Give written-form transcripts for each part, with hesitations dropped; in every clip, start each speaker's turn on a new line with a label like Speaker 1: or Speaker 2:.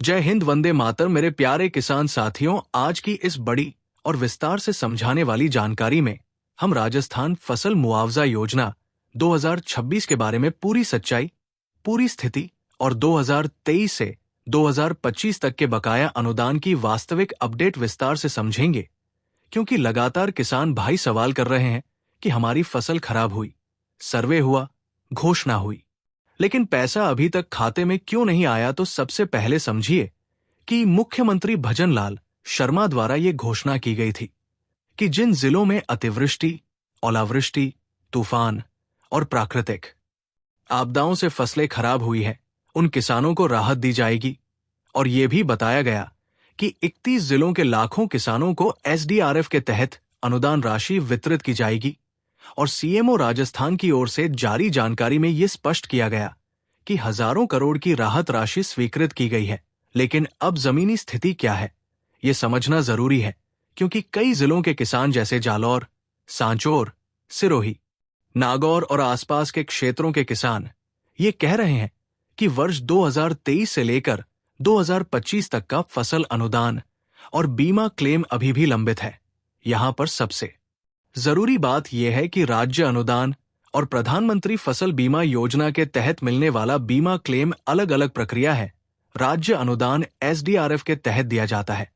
Speaker 1: जय हिंद, वंदे मातर। मेरे प्यारे किसान साथियों, आज की इस बड़ी और विस्तार से समझाने वाली जानकारी में हम राजस्थान फसल मुआवजा योजना 2026 के बारे में पूरी सच्चाई, पूरी स्थिति और 2023 से 2025 तक के बकाया अनुदान की वास्तविक अपडेट विस्तार से समझेंगे। क्योंकि लगातार किसान भाई सवाल कर रहे हैं कि हमारी फसल खराब हुई, सर्वे हुआ, घोषणा हुई, लेकिन पैसा अभी तक खाते में क्यों नहीं आया। तो सबसे पहले समझिए कि मुख्यमंत्री भजनलाल शर्मा द्वारा ये घोषणा की गई थी कि जिन जिलों में अतिवृष्टि, ओलावृष्टि, तूफान और प्राकृतिक आपदाओं से फसलें खराब हुई है, उन किसानों को राहत दी जाएगी। और ये भी बताया गया कि 31 जिलों के लाखों किसानों को एसडीआरएफ के तहत अनुदान राशि वितरित की जाएगी। और सीएमओ राजस्थान की ओर से जारी जानकारी में ये स्पष्ट किया गया कि हजारों करोड़ की राहत राशि स्वीकृत की गई है। लेकिन अब जमीनी स्थिति क्या है, ये समझना जरूरी है, क्योंकि कई जिलों के किसान जैसे जालौर, सांचौर, सिरोही, नागौर और आसपास के क्षेत्रों के किसान ये कह रहे हैं कि वर्ष 2023 से लेकर 2025 तक का फसल अनुदान और बीमा क्लेम अभी भी लंबित है। यहां पर सबसे जरूरी बात यह है कि राज्य अनुदान और प्रधानमंत्री फसल बीमा योजना के तहत मिलने वाला बीमा क्लेम अलग अलग प्रक्रिया है। राज्य अनुदान एसडीआरएफ के तहत दिया जाता है,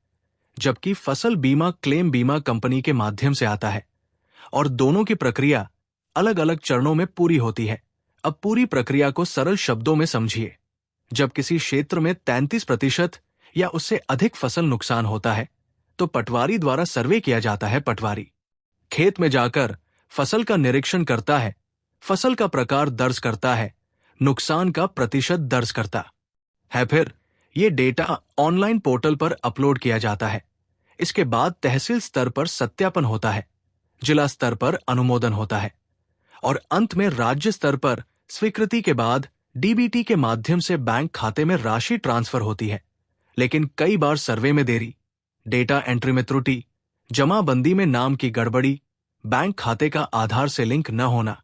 Speaker 1: जबकि फसल बीमा क्लेम बीमा कंपनी के माध्यम से आता है, और दोनों की प्रक्रिया अलग अलग चरणों में पूरी होती है। अब पूरी प्रक्रिया को सरल शब्दों में समझिए। जब किसी क्षेत्र में 33% या उससे अधिक फसल नुकसान होता है, तो पटवारी द्वारा सर्वे किया जाता है। पटवारी खेत में जाकर फसल का निरीक्षण करता है, फसल का प्रकार दर्ज करता है, नुकसान का प्रतिशत दर्ज करता है। फिर ये डेटा ऑनलाइन पोर्टल पर अपलोड किया जाता है। इसके बाद तहसील स्तर पर सत्यापन होता है, जिला स्तर पर अनुमोदन होता है, और अंत में राज्य स्तर पर स्वीकृति के बाद डीबीटी के माध्यम से बैंक खाते में राशि ट्रांसफर होती है। लेकिन कई बार सर्वे में देरी, डेटा एंट्री में त्रुटि, जमाबंदी में नाम की गड़बड़ी, बैंक खाते का आधार से लिंक न होना,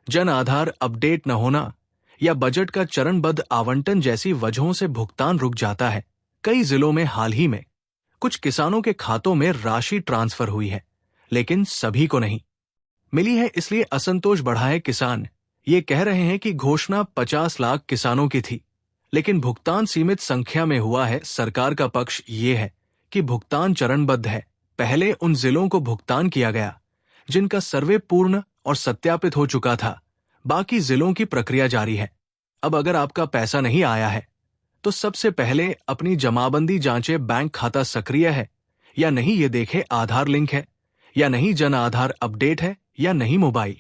Speaker 1: जन आधार अपडेट न होना या बजट का चरणबद्ध आवंटन जैसी वजहों से भुगतान रुक जाता है। कई जिलों में हाल ही में कुछ किसानों के खातों में राशि ट्रांसफर हुई है, लेकिन सभी को नहीं मिली है, इसलिए असंतोष बढ़ा है। किसान ये कह रहे हैं कि घोषणा 50 लाख किसानों की थी, लेकिन भुगतान सीमित संख्या में हुआ है। सरकार का पक्ष ये है कि भुगतान चरणबद्ध है। पहले उन जिलों को भुगतान किया गया जिनका सर्वे पूर्ण और सत्यापित हो चुका था, बाकी जिलों की प्रक्रिया जारी है। अब अगर आपका पैसा नहीं आया है, तो सबसे पहले अपनी जमाबंदी जांचें, बैंक खाता सक्रिय है या नहीं ये देखें, आधार लिंक है या नहीं, जन आधार अपडेट है या नहीं, मोबाइल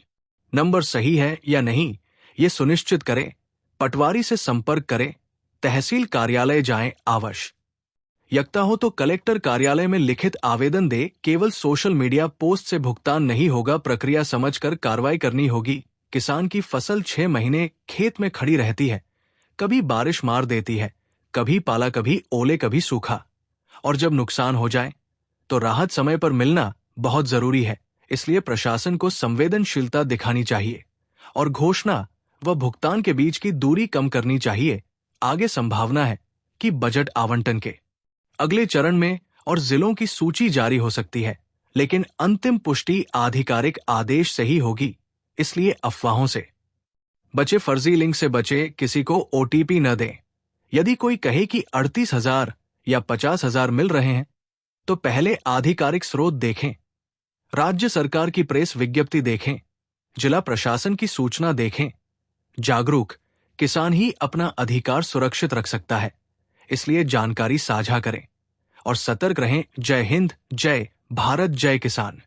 Speaker 1: नंबर सही है या नहीं, ये सुनिश्चित करें। पटवारी से संपर्क करें, तहसील कार्यालय जाएं, आवश्यकता हो तो कलेक्टर कार्यालय में लिखित आवेदन दे। केवल सोशल मीडिया पोस्ट से भुगतान नहीं होगा, प्रक्रिया समझकर कार्रवाई करनी होगी। किसान की फसल 6 महीने खेत में खड़ी रहती है, कभी बारिश मार देती है, कभी पाला, कभी ओले, कभी सूखा, और जब नुकसान हो जाए तो राहत समय पर मिलना बहुत जरूरी है। इसलिए प्रशासन को संवेदनशीलता दिखानी चाहिए और घोषणा व भुगतान के बीच की दूरी कम करनी चाहिए। आगे संभावना है कि बजट आवंटन के अगले चरण में और जिलों की सूची जारी हो सकती है, लेकिन अंतिम पुष्टि आधिकारिक आदेश से ही होगी। इसलिए अफवाहों से बचे, फर्जी लिंक से बचे, किसी को ओटीपी न दें। यदि कोई कहे कि 38,000 या 50,000 मिल रहे हैं, तो पहले आधिकारिक स्रोत देखें, राज्य सरकार की प्रेस विज्ञप्ति देखें, जिला प्रशासन की सूचना देखें। जागरूक किसान ही अपना अधिकार सुरक्षित रख सकता है, इसलिए जानकारी साझा करें और सतर्क रहें। जय हिंद, जय भारत, जय किसान।